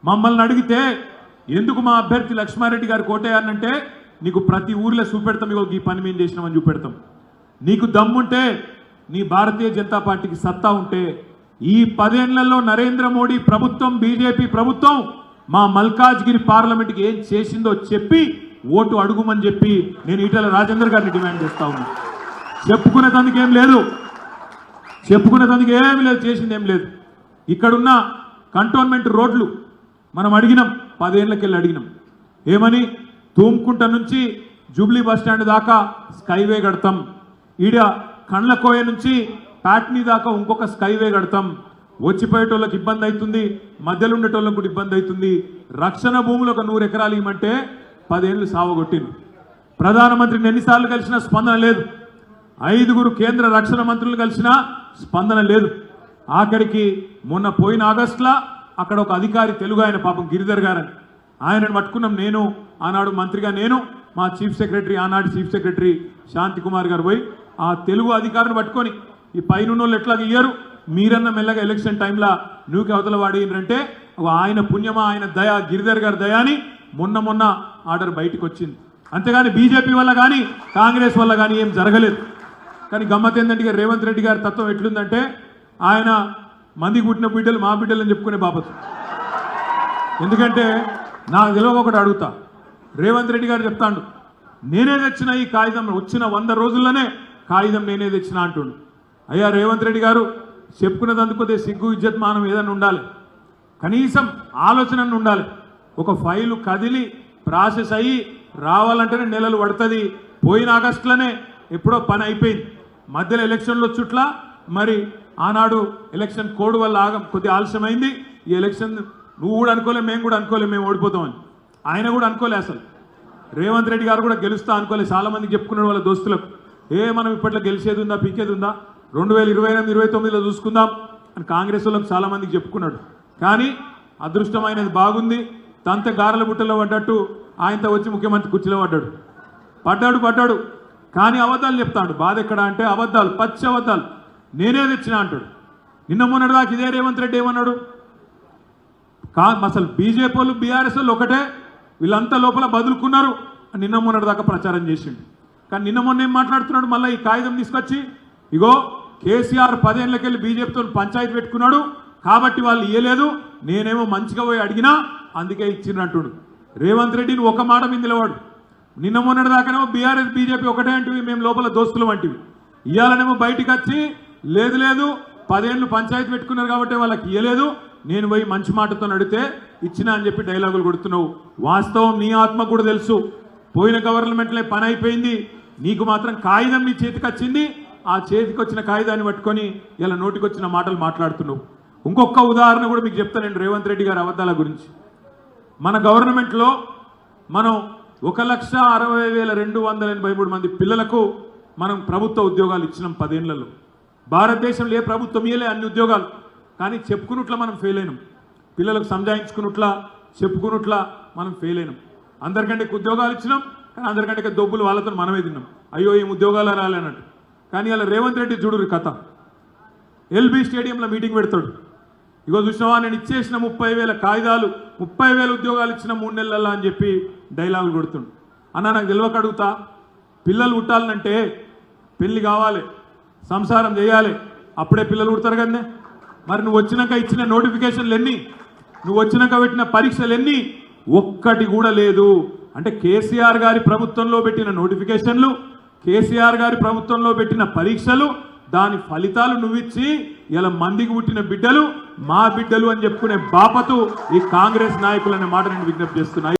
మమ్మల్ని అడిగితే ఎందుకు మా అభ్యర్థి లక్ష్మారెడ్డి గారు కోటేయాలంటే నీకు ప్రతి ఊర్లో చూపెడతాం, ఇగో ఈ పని మేము చేసినామని చూపెడతాం. నీకు దమ్ముంటే నీ భారతీయ జనతా పార్టీకి సత్తా ఉంటే ఈ 10 ఏళ్లలో నరేంద్ర మోడీ ప్రభుత్వం బీజేపీ ప్రభుత్వం మా మల్కాజ్గిరి పార్లమెంట్కి ఏం చేసిందో చెప్పి ఓటు అడుగుమని చెప్పి నేను ఈటెల రాజేందర్ గారిని డిమాండ్ చేస్తా ఉన్నా. చెప్పుకునేందుకు ఏం లేదు, చేసింది ఏం లేదు. ఇక్కడున్న కంటోన్మెంట్ రోడ్లు మనం అడిగినాం, 10 ఏళ్ళకెళ్ళి అడిగినాం. ఏమని? తూమ్కుంట నుంచి జూబ్లీ బస్టాండ్ దాకా స్కైవే కడతాం, ఈడ కండ్లకోయ నుంచి ప్యాట్నీ దాకా ఇంకొక స్కైవే కడతాం. వచ్చిపోయేటోళ్ళకి ఇబ్బంది అవుతుంది, మధ్యలో ఉండేటోళ్ళకి కూడా ఇబ్బంది అవుతుంది. రక్షణ భూములు ఒక 100 ఎకరాలు ఇవ్వమంటే 10 ఏళ్ళు సావగొట్టింది. ప్రధానమంత్రిని ఎన్నిసార్లు కలిసినా స్పందన లేదు. 5గురు కేంద్ర రక్షణ మంత్రులు కలిసినా స్పందన లేదు. ఆఖరికి మొన్న పోయిన ఆగస్టులో అక్కడ ఒక అధికారి, తెలుగు ఆయన, పాపం గిరిధర్ గారని, ఆయనను పట్టుకున్నాం. నేను ఆనాడు మంత్రిగా, నేను మా చీఫ్ సెక్రటరీ, ఆనాడు చీఫ్ సెక్రటరీ శాంతి కుమార్ గారు పోయి ఆ తెలుగు అధికారిని పట్టుకొని ఈ పైన వాళ్ళు ఎట్లాగ ఇయ్యరు, మీరన్న మెల్లగా ఎలక్షన్ టైంలో నువ్వుకి అవతల వాడినంటే ఆయన పుణ్యమా, ఆయన దయ, గిరిధర్ గారి దయాని మొన్న ఆర్డర్ బయటకు వచ్చింది. అంతేగాని బీజేపీ వల్ల కానీ కాంగ్రెస్ వల్ల కానీ ఏం జరగలేదు. కానీ గమ్మత్ ఏంటంటే రేవంత్ రెడ్డి గారి తత్వం ఎట్లుందంటే ఆయన మంది పుట్టిన బిడ్డలు మా బిడ్డలు అని చెప్పుకునే బాపతు. ఎందుకంటే నాకు తెలియక ఒకటి అడుగుతా, రేవంత్ రెడ్డి గారు చెప్తాడు నేనే తెచ్చిన ఈ కాగితం, వచ్చిన 100 రోజుల్లోనే కాగితం నేనే తెచ్చిన అంటుండు. అయ్యా రేవంత్ రెడ్డి గారు, చెప్పుకునేందుకు సిగ్గు ఇజ్జత్ మానం ఏదైనా ఉండాలి, కనీసం ఆలోచన ఉండాలి. ఒక ఫైలు కదిలి ప్రాసెస్ అయ్యి రావాలంటేనే నెలలు పడుతుంది. పోయిన ఆగస్టులోనే ఎప్పుడో పని అయిపోయింది. మధ్యలో ఎలక్షన్లో చుట్ల మరి ఆనాడు ఎలక్షన్ కోడ్ వల్ల కొద్దిగా ఆలస్యమైంది. ఈ ఎలక్షన్ నువ్వు కూడా అనుకోలే, మేము కూడా అనుకోలే మేము ఓడిపోతామని. ఆయన కూడా అనుకోలే, అసలు రేవంత్ రెడ్డి గారు కూడా గెలుస్తా అనుకోలే. చాలా మందికి చెప్పుకున్నాడు వాళ్ళ దోస్తులకు, మనం ఇప్పట్లో గెలిచేది ఉందా, పీకేది ఉందా, 2028-29లో చూసుకుందాం అని కాంగ్రెస్ వాళ్ళకి చాలా మందికి చెప్పుకున్నాడు. కానీ అదృష్టమైనది బాగుంది, తంత గారెల బుట్టలో పడ్డట్టు ఆయనతో వచ్చి ముఖ్యమంత్రి కుర్చీలో పడ్డాడు. కానీ అబద్ధాలు చెప్తాడు. బాధ ఎక్కడ అంటే అబద్ధాలు, పచ్చి అబద్ధాలు. నేనే తెచ్చినా అంటాడు. నిన్న మొన్నటి దాకా ఇదే రేవంత్ రెడ్డి ఏమన్నాడు, అసలు బీజేపీ వాళ్ళు బీఆర్ఎస్ వాళ్ళు ఒకటే, వీళ్ళంతా లోపల బదులుకున్నారు నిన్న మొన్నటి దాకా ప్రచారం చేసిండు. కానీ నిన్న మొన్న ఏం మాట్లాడుతున్నాడు, మళ్ళీ ఈ కాగితం తీసుకొచ్చి ఇగో కేసీఆర్ 10 ఏళ్ళకెళ్ళి బీజేపీతో పంచాయతీ పెట్టుకున్నాడు కాబట్టి వాళ్ళు ఇయ్యలేదు, నేనేమో మంచిగా పోయి అడిగినా అందుకే ఇచ్చినట్టుడు. రేవంత్ రెడ్డిని ఒక మాట మీద నిలవాడు. నిన్న మొన్నటి దాకానేమో బీఆర్ఎస్ బీజేపీ ఒకటే అంటివి, మేము లోపల దోస్తులు వంటివి. ఇయ్యాలనేమో బయటికి వచ్చి లేదు 10 ఏళ్ళు పంచాయతీ పెట్టుకున్నారు కాబట్టి వాళ్ళకి ఇయ్యలేదు, నేను పోయి మంచి మాటతో నడితే ఇచ్చినా అని చెప్పి డైలాగులు కొడుతున్నావు. వాస్తవం నీ ఆత్మ కూడా తెలుసు, పోయిన గవర్నమెంట్లో పని అయిపోయింది, నీకు మాత్రం కాగితం నీ చేతికి వచ్చింది. ఆ చేతికి వచ్చిన కాగితాన్ని పట్టుకొని ఇలా నోటికి వచ్చిన మాటలు మాట్లాడుతున్నావు. ఇంకొక ఉదాహరణ కూడా మీకు చెప్తానండి రేవంత్ రెడ్డి గారి అబద్ధాల గురించి. మన గవర్నమెంట్లో మనం 1,60,283 మంది పిల్లలకు మనం ప్రభుత్వ ఉద్యోగాలు ఇచ్చినాం 10 ఏళ్లలో. భారతదేశంలో ఏ ప్రభుత్వం ఇయ్యలే అన్ని ఉద్యోగాలు. కానీ చెప్పుకున్నట్లా మనం ఫెయిల్ అయినాం, పిల్లలకు సంజాయించుకున్నట్లా చెప్పుకున్నట్లా మనం ఫెయిల్ అయినాం. అందరికంటే ఉద్యోగాలు ఇచ్చినాం, కానీ అందరికంటే దొబ్బులు వాళ్ళతో మనమే తిన్నాం. అయ్యో ఏం ఉద్యోగాలు రాలేనట్టు. కానీ అలా రేవంత్ రెడ్డి చూడు కథ, ఎల్బీ స్టేడియంలో మీటింగ్ పెడతాడు. ఇగో చూసినావా నేను ఇచ్చేసిన 30,000 కాగితాలు, 30,000 ఉద్యోగాలు ఇచ్చిన 3 నెలల్లో అని చెప్పి డైలాగులు కొడుతుండు. అన్న నాకు తెలియక అడుగుతా, పిల్లలు పుట్టాలంటే పెళ్లి కావాలి, సంసారం చేయాలి, అప్పుడే పిల్లలు పుడతారు కదనే. మరి నువ్వు వచ్చినాక ఇచ్చిన నోటిఫికేషన్లు ఎన్ని, నువ్వు వచ్చినాక పెట్టిన పరీక్షలు ఎన్ని, ఒక్కటి కూడా లేదు. అంటే కేసీఆర్ గారి ప్రభుత్వంలో పెట్టిన నోటిఫికేషన్లు, కేసీఆర్ గారి ప్రభుత్వంలో పెట్టిన పరీక్షలు, దాని ఫలితాలు నువ్విచ్చి ఇలా మందికి పుట్టిన బిడ్డలు మా బిడ్డలు అని చెప్పుకునే బాపతు ఈ కాంగ్రెస్ నాయకులనే మాట నేను విజ్ఞప్తి చేస్తున్నా.